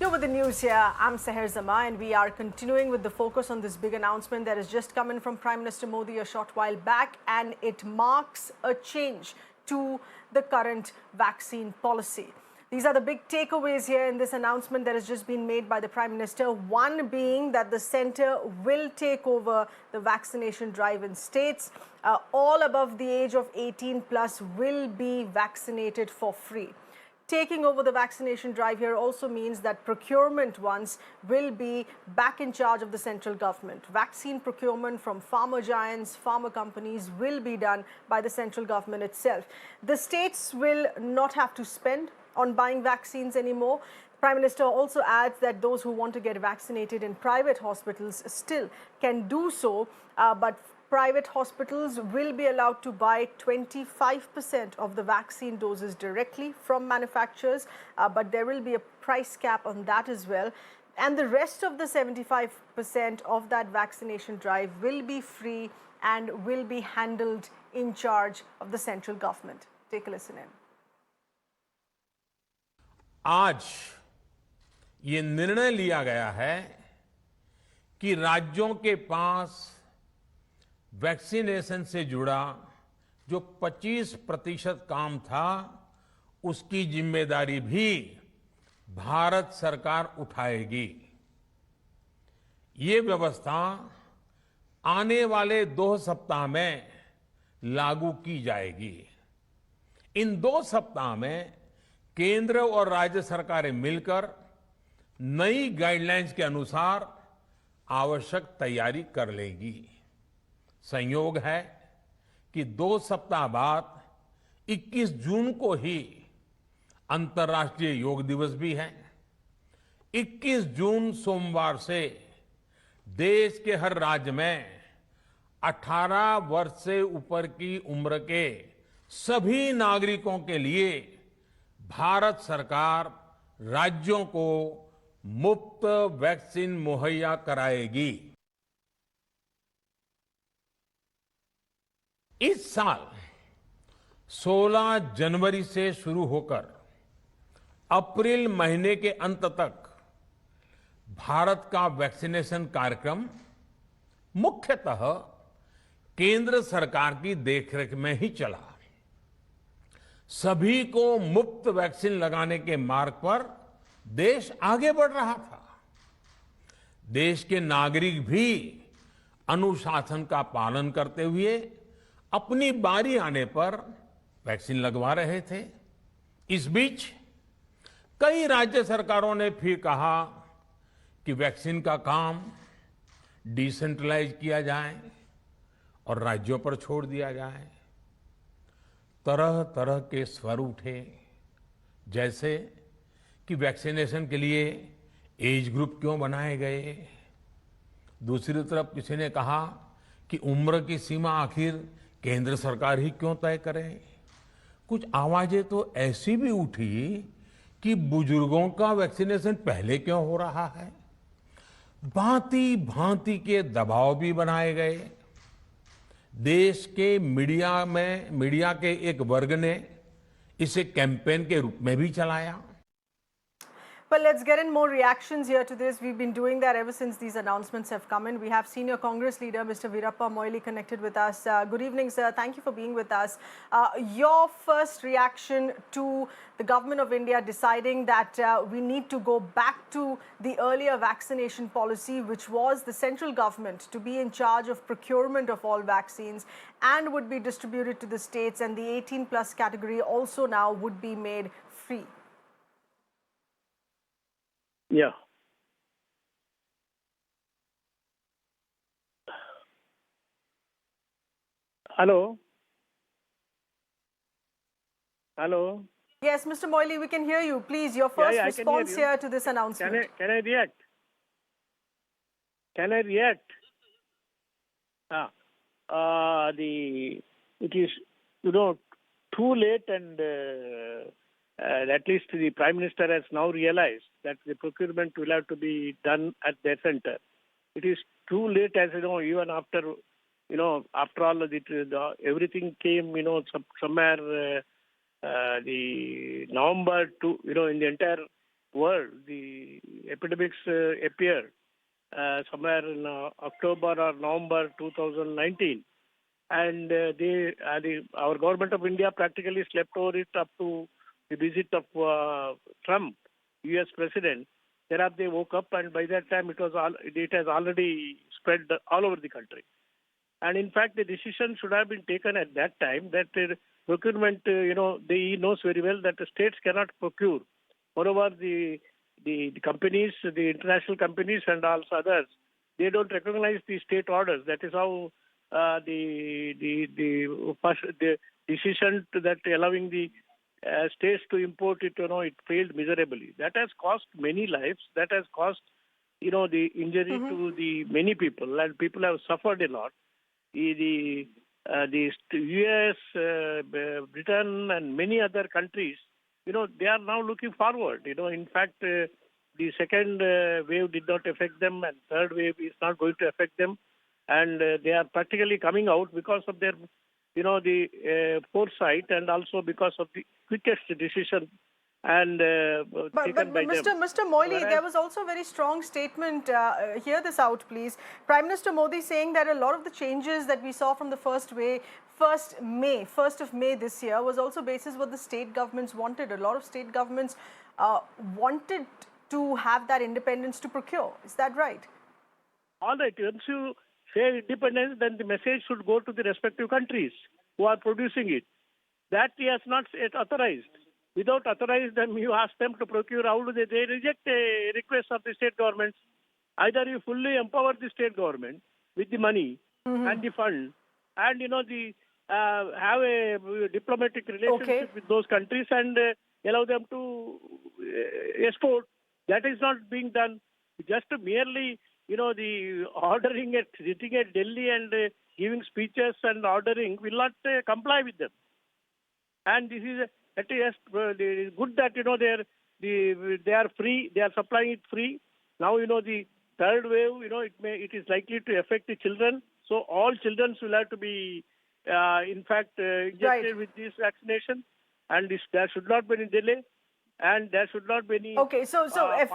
continue with the news here. I'm Seher Zama, and we are continuing with the focus on this big announcement that has just come in from Prime Minister Modi a short while back, and it marks a change to the current vaccine policy. These are the big takeaways here in this announcement that has just been made by the Prime Minister. One being that the centre will take over the vaccination drive in states. All above the age of 18 plus will be vaccinated for free. Taking over the vaccination drive here also means that procurement ones will be back in charge of the central government. Vaccine procurement from pharma giants, pharma companies will be done by the central government itself. The states will not have to spend on buying vaccines anymore. Prime Minister also adds that those who want to get vaccinated in private hospitals still can do so, but private hospitals will be allowed to buy 25% of the vaccine doses directly from manufacturers, but there will be a price cap on that as well. And the rest of the 75% of that vaccination drive will be free and will be handled in charge of the central government. Take a listen in. आज ये निर्णय लिया गया है कि राज्यों के पास vaccination से जुड़ा जो 25% काम था, उसकी जिम्मेदारी भी भारत सरकार उठाएगी। ये व्यवस्था आने वाले 2 सप्ताह में लागू की जाएगी। इन 2 सप्ताह में केंद्र और राज्य सरकारें मिलकर नई गाइडलाइंस के अनुसार आवश्यक तैयारी कर लेंगी। संयोग है कि 2 सप्ताह बाद 21 जून को ही अंतर्राष्ट्रीय योग दिवस भी है। 21 जून सोमवार से देश के हर राज्य में 18 वर्ष से ऊपर की उम्र के सभी नागरिकों के लिए भारत सरकार राज्यों को मुफ्त वैक्सीन मुहैया कराएगी। इस साल 16 जनवरी से शुरू होकर अप्रैल महीने के अंत तक भारत का वैक्सीनेशन कार्यक्रम मुख्यतः केंद्र सरकार की देखरेख में ही चला। सभी को मुफ्त वैक्सीन लगाने के मार्ग पर देश आगे बढ़ रहा था। देश के नागरिक भी अनुशासन का पालन करते हुए अपनी बारी आने पर वैक्सीन लगवा रहे थे। इस बीच कई राज्य सरकारों ने फिर कहा कि वैक्सीन का काम डिसेंट्रलाइज किया जाए और राज्यों पर छोड़ दिया जाए। तरह तरह के स्वर उठे, जैसे कि वैक्सीनेशन के लिए एज ग्रुप क्यों बनाए गए। दूसरी तरफ किसी ने कहा कि उम्र की सीमा आखिर केंद्र सरकार ही क्यों तय करे। कुछ आवाजें तो ऐसी भी उठी कि बुजुर्गों का वैक्सीनेशन पहले क्यों हो रहा है। भांति भांति के दबाव भी बनाए गए। देश के मीडिया के एक वर्ग ने इसे कैंपेन के रूप में भी चलाया। Well, let's get in more reactions here to this. We've been doing that ever since these announcements have come in. We have senior Congress leader Mr. Veerappa Moily connected with us. Good evening, sir. Thank you for being with us. Your first reaction to the government of India deciding that we need to go back to the earlier vaccination policy, which was the central government to be in charge of procurement of all vaccines and would be distributed to the states, and the 18 plus category also now would be made free. Yeah. Hello. Hello. Yes, Mr. Moily, we can hear you. Please, your first response here to this announcement. Can I react? Can I react? It is, too late, and at least the Prime Minister has now realized that the procurement will have to be done at their center. It is too late, as you know, even after, after all, everything came, somewhere the November to, in the entire world, the epidemics appeared somewhere in October or November 2019. And our government of India practically slept over it up to the visit of Trump, U.S. president. Thereafter, they woke up, and by that time, it has already spread all over the country. And in fact, the decision should have been taken at that time that procurement, he knows very well that the states cannot procure. Moreover, the companies, the international companies and also others, they don't recognize the state orders. That is how the decision that allowing the states to import it, it failed miserably. That has cost many lives. That has cost, the injury to the many people, and people have suffered a lot. The U.S., Britain, and many other countries, they are now looking forward. In fact, the second wave did not affect them, and third wave is not going to affect them, and they are practically coming out because of their, the foresight, and also because of the quickest decision and taken by them. Mr. Moily, there was also a very strong statement. Hear this out, please. Prime Minister Modi saying that a lot of the changes that we saw from the first of May this year was also basis what the state governments wanted. A lot of state governments wanted to have that independence to procure. Is that right? All right. Once you say independence, then the message should go to the respective countries who are producing it. That he has not yet authorized. Without authorizing them, you ask them to procure. How do they reject a request of the state governments? Either you fully empower the state government with the money and the fund, and have a diplomatic relationship with those countries and allow them to export. That is not being done. Just merely, the ordering sitting at Delhi and giving speeches and ordering will not comply with them. And this is good that they are free. They are supplying it free. Now the third wave. It is likely to affect the children. So all children will have to be, injected with this vaccination, and there should not be any delay. And there should not be any. Okay, so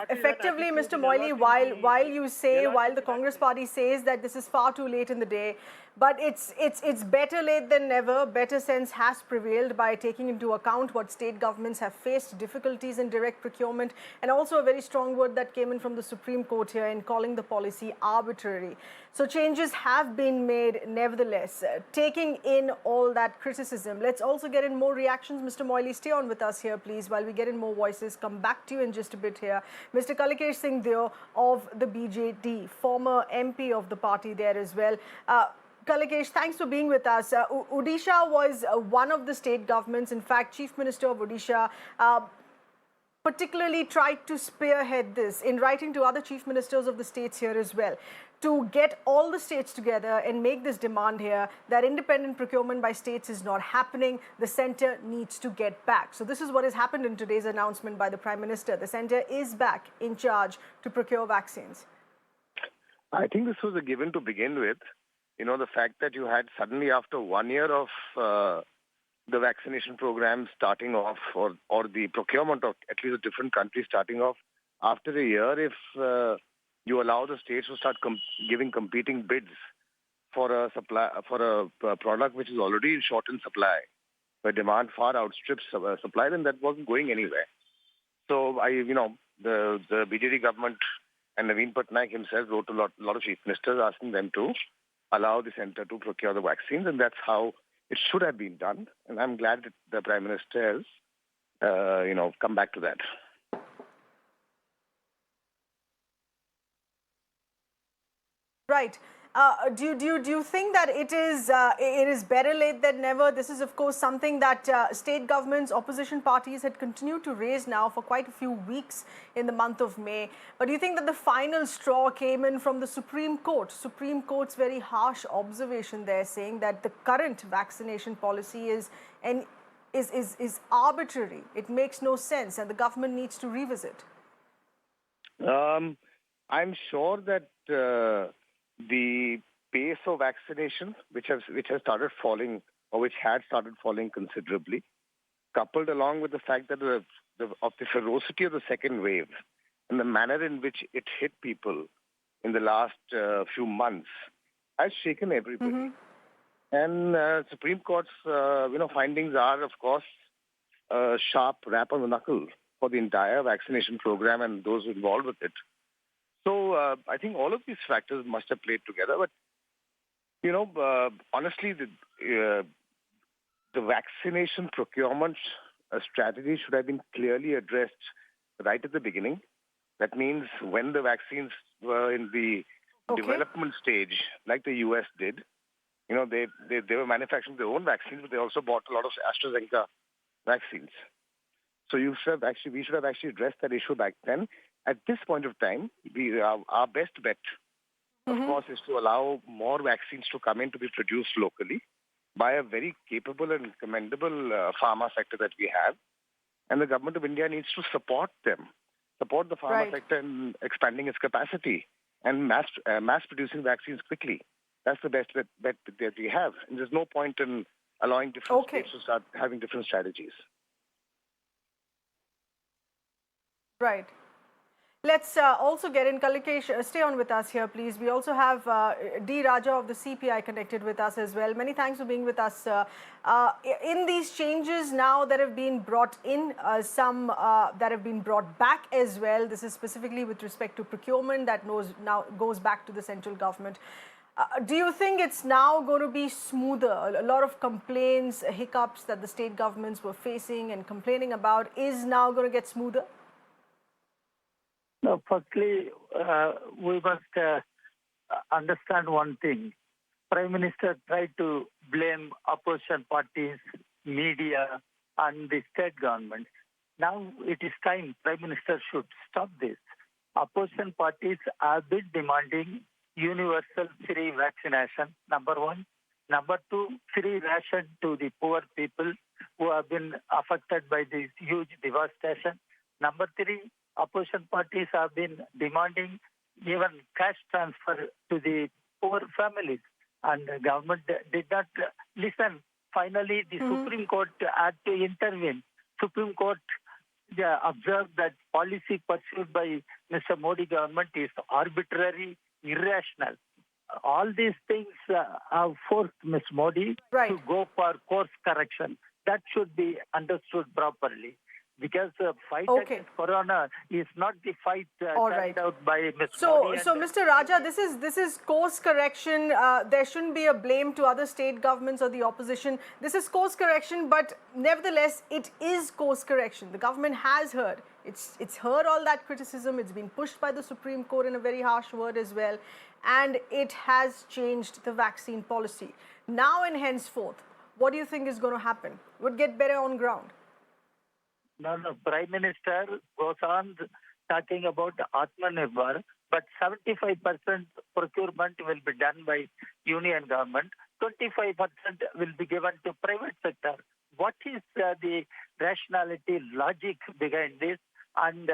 effectively, Mr. Moily, while the Congress Party says that this is far too late in the day, but it's better late than never. Better sense has prevailed by taking into account what state governments have faced, difficulties in direct procurement, and also a very strong word that came in from the Supreme Court here in calling the policy arbitrary. So changes have been made, nevertheless. Taking in all that criticism, let's also get in more reactions. Mr. Moily, stay on with us here, please, while we get in more voices. Come back to you in just a bit here. Mr. Kalikesh Singh Deo of the BJD, former MP of the party there as well. Kalikesh, thanks for being with us. Odisha was one of the state governments. In fact, Chief Minister of Odisha particularly tried to spearhead this in writing to other chief ministers of the states here as well, to get all the states together and make this demand here that independent procurement by states is not happening. The centre needs to get back. So this is what has happened in today's announcement by the Prime Minister. The centre is back in charge to procure vaccines. I think this was a given to begin with. The fact that you had suddenly, after 1 year of the vaccination program starting off, or the procurement of at least a different country starting off, after a year, if you allow the states to start giving competing bids for a product which is already short in supply, where demand far outstrips supply, then that wasn't going anywhere. So the BJD government and Naveen Patnaik himself wrote a lot of chief ministers asking them to allow the centre to procure the vaccines, and that's how it should have been done. And I'm glad that the Prime Minister has, come back to that. Right. Do you think that it is better late than never? This is, of course, something that state governments, opposition parties had continued to raise now for quite a few weeks in the month of May. But do you think that the final straw came in from the Supreme Court? Supreme Court's very harsh observation there, saying that the current vaccination policy is arbitrary. It makes no sense, and the government needs to revisit. I'm sure that the pace of vaccination, which has started falling, or which had started falling considerably, coupled along with the fact that of the ferocity of the second wave and the manner in which it hit people in the last few months has shaken everybody. And Supreme Court's findings are, of course, a sharp rap on the knuckle for the entire vaccination program and those involved with it. So I think all of these factors must have played together. But honestly, the vaccination procurement strategy should have been clearly addressed right at the beginning. That means when the vaccines were in the development stage, like the US did, they were manufacturing their own vaccines, but they also bought a lot of AstraZeneca vaccines. So we should have actually addressed that issue back then. At this point of time, our best bet, of course, is to allow more vaccines to come in to be produced locally by a very capable and commendable pharma sector that we have. And the government of India needs to support them, support the pharma sector in expanding its capacity and mass producing vaccines quickly. That's the best bet that we have. And there's no point in allowing different states to start having different strategies. Right. Let's also get in. Kalikesh, stay on with us here, please. We also have D. Raja of the CPI connected with us as well. Many thanks for being with us. In these changes now that have been brought in, some that have been brought back as well, this is specifically with respect to procurement that now goes back to the central government. Do you think it's now going to be smoother? A lot of complaints, hiccups that the state governments were facing and complaining about is now going to get smoother? No, firstly, we must understand one thing. Prime Minister tried to blame opposition parties, media, and the state government. Now it is time Prime Minister should stop this. Opposition parties have been demanding universal free vaccination, number one. Number two, free ration to the poor people who have been affected by this huge devastation. Number three, opposition parties have been demanding even cash transfer to the poor families. And the government did not listen. Finally, the Supreme Court had to intervene. Supreme Court observed that policy pursued by Mr. Modi government is arbitrary, irrational. All these things have forced Ms. Modi to go for course correction. That should be understood properly. Because the fight against corona is not the fight carried out by Ms. Modi. So, Mr. Raja, this is course correction. There shouldn't be a blame to other state governments or the opposition. This is course correction, but nevertheless, it is course correction. The government has heard. It's heard all that criticism. It's been pushed by the Supreme Court in a very harsh word as well. And it has changed the vaccine policy. Now and henceforth, what do you think is going to happen? Would get better on ground? No, Prime Minister goes on talking about Atmanirbhar, but 75% procurement will be done by union government, 25% will be given to private sector. What is the rationality, logic behind this, and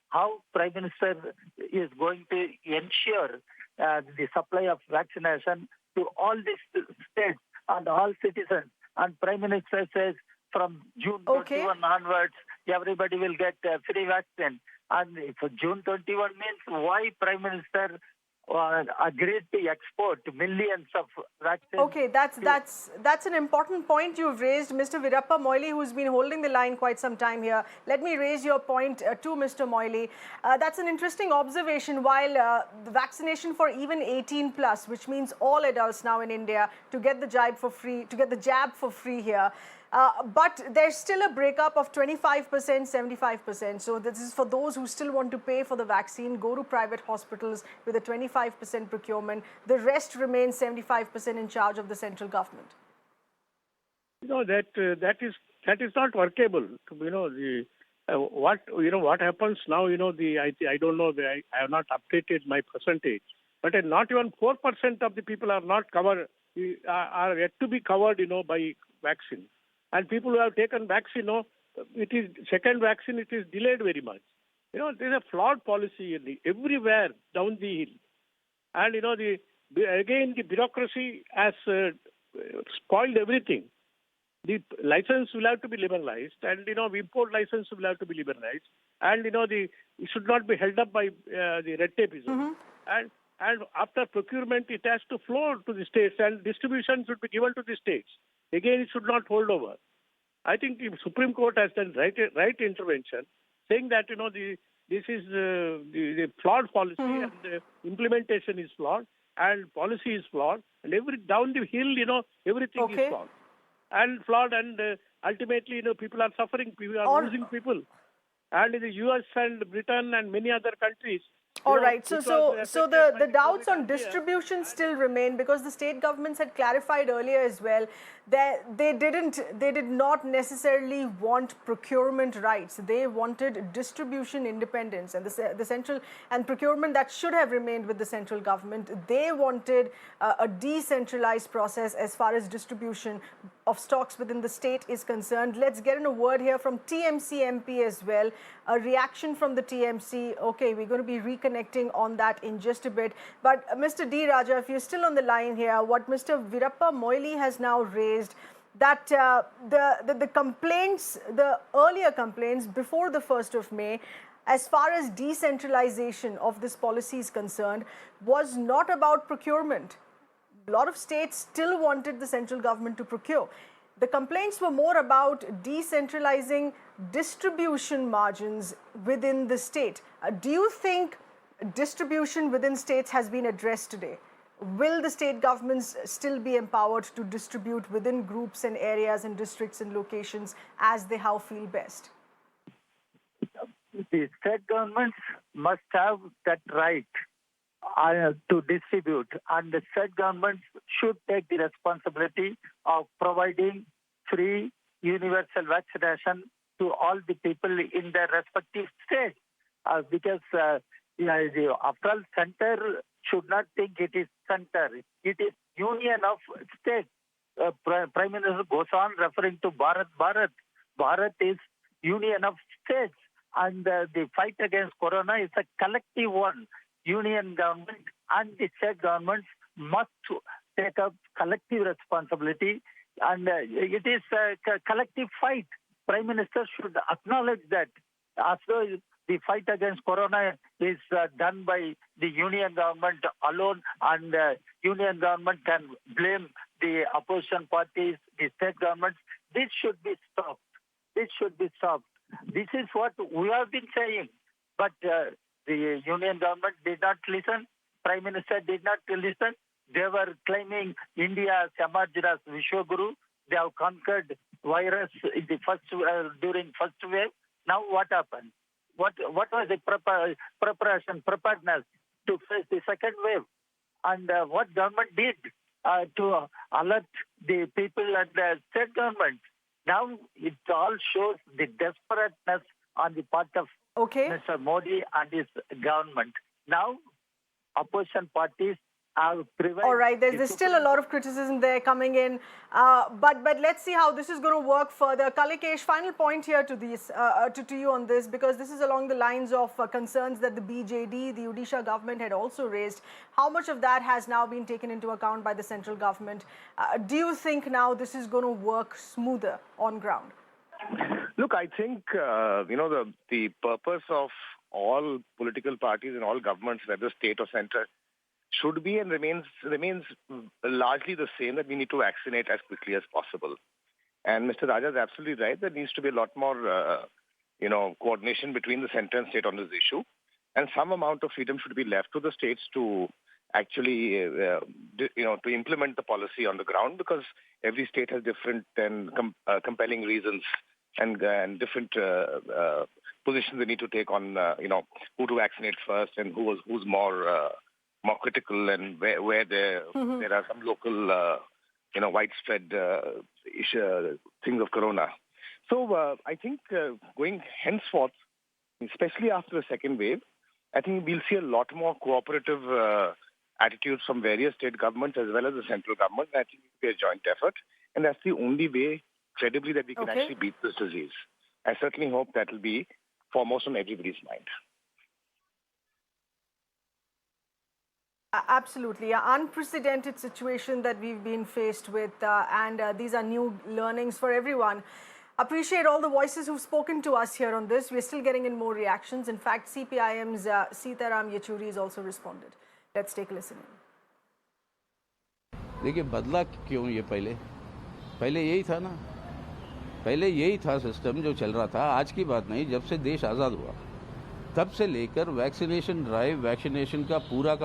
how Prime Minister is going to ensure the supply of vaccination to all these states and all citizens? And Prime Minister says from June 21 onwards, everybody will get free vaccine. And if June 21 means why Prime Minister agreed to export millions of vaccines. Okay, that's an important point you've raised, Mr. Veerappa Moily, who's been holding the line quite some time here. Let me raise your point to Mr. Moily. That's an interesting observation. While the vaccination for even 18 plus, which means all adults now in India, to get the jab for free here. But there's still a breakup of 25%, 75%. So this is for those who still want to pay for the vaccine, go to private hospitals with a 25% procurement. The rest remains 75% in charge of the central government. That is not workable. What happens now? I don't know. I have not updated my percentage, but not even 4% of the people are not covered. Are yet to be covered. By vaccine. And people who have taken vaccine, it is second vaccine, it is delayed very much. There's a flawed policy everywhere down the hill. And, the bureaucracy has spoiled everything. the license will have to be liberalized, and import license will have to be liberalized, and it should not be held up by the red tapeism. And after procurement, it has to flow to the states, and distribution should be given to the states. Again, it should not hold over. I think the Supreme Court has done right intervention, saying that this is the flawed policy, and the implementation is flawed, and policy is flawed, and down the hill, everything is flawed, and ultimately, people are suffering, people are losing people, and in the U.S. and Britain and many other countries. All right. So the doubts on distribution still remain, because the state governments had clarified earlier as well that they did not necessarily want procurement rights. They wanted distribution independence, and the central and procurement that should have remained with the central government. They wanted a decentralized process as far as distribution of stocks within the state is concerned. Let's get in a word here from TMC MP as well. A reaction from the TMC. Okay, we're going to be reconnecting on that in just a bit. But Mr. D. Raja, if you're still on the line here, what Mr. Virappa Moily has now raised, that the complaints, the earlier complaints before the 1st of May, as far as decentralization of this policy is concerned, was not about procurement. A lot of states still wanted the central government to procure. The complaints were more about decentralizing distribution margins within the state. Do you think distribution within states has been addressed today? Will the state governments still be empowered to distribute within groups and areas and districts and locations as they how feel best? The state governments must have that right to distribute, and the state governments should take the responsibility of providing free universal vaccination to all the people in their respective states, because the after all, center should not think it is center. It is union of states. Prime Minister goes on referring to Bharat. Bharat is union of states, and the fight against corona is a collective one. Union government and the state governments must take up collective responsibility, and it is a collective fight. Prime Minister should acknowledge that, as though the fight against corona is done by the union government alone, and union government can blame the opposition parties, the state governments. This should be stopped. This should be stopped. This is what we have been saying, but the union government did not listen. Prime Minister did not listen. They were claiming India emerged as Vishwaguru. They have conquered virus in the during first wave. Now what happened? What was the preparedness to face the second wave? And what government did to alert the people and the state government? Now it all shows the desperateness on the part of Mr. Modi and his government. Now opposition parties have prevailed. All right, there's still a lot of criticism there coming in, but let's see how this is going to work further. Kalikesh, final point here to this to you on this, because this is along the lines of concerns that the BJD, the Odisha government, had also raised. How much of that has now been taken into account by the central government? Do you think now this is going to work smoother on ground? Look, I think the purpose of all political parties and all governments, whether state or center, should be and remains largely the same, that we need to vaccinate as quickly as possible. And Mr. Raja is absolutely right. There needs to be a lot more, coordination between the center and state on this issue. And some amount of freedom should be left to the states to actually, to implement the policy on the ground, because every state has different and compelling reasons and different positions they need to take on, who to vaccinate first and who's more critical, and where there are some local, widespread things of corona. So I think going henceforth, especially after the second wave, I think we'll see a lot more cooperative attitudes from various state governments as well as the central government. I think it will be a joint effort, and that's the only way, credibly, that we can actually beat this disease. I certainly hope that will be foremost on everybody's mind. Absolutely, an unprecedented situation that we've been faced with, and these are new learnings for everyone. Appreciate all the voices who've spoken to us here on this. We're still getting in more reactions. In fact, CPIM's Sitaram Yechury has also responded. Let's take a listen. देखिए बदला क्यों ये पहले यही था ना, पहले यही था सिस्टम जो चल रहा था। आज की बात नहीं, जब से देश आज़ाद हुआ तब से लेकर वैक्सीनेशन ड्राइव, वैक्सीनेशन का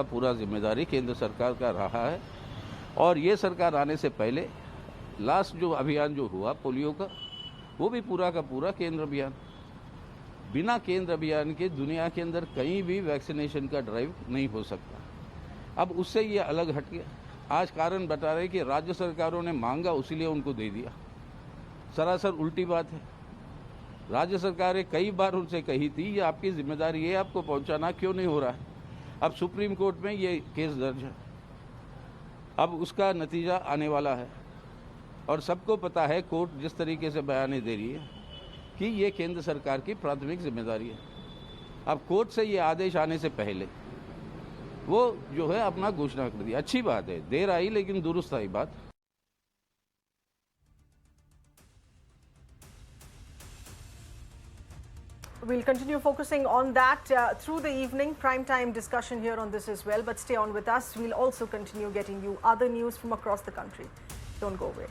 पूरा जिम्मेदारी केंद्र सरकार का रहा है। और ये सरकार आने से पहले लास्ट जो अभियान जो हुआ पोलियो का, वो भी पूरा का पूरा केंद्र अभियान। बिना केंद्र अभियान के दुनिया के अंदर कहीं भी वैक्सीनेशन का ड्राइव नहीं हो सकता। अब उससे ये अलग हट गया। आज कारण बता रहे कि राज्य सरकारों ने मांगा उसीलिए उनको दे दिया। सरासर उल्टी बात है। राज्य सरकारें कई बार उनसे कही थी ये आपकी जिम्मेदारी है, आपको पहुंचाना क्यों नहीं हो रहा है। अब सुप्रीम कोर्ट में ये केस दर्ज है, अब उसका नतीजा आने वाला है। और सबको पता है कोर्ट जिस तरीके से बयान दे रही है कि ये केंद्र सरकार की प्राथमिक जिम्मेदारी है। अब कोर्ट से ये आदेश आने से पहले वो जो है अपना घोषणा कर दी। अच्छी बात है, देर आई लेकिन दुरुस्त आई बात। We'll continue focusing on that through the evening. Prime time discussion here on this as well. But stay on with us. We'll also continue getting you other news from across the country. Don't go away.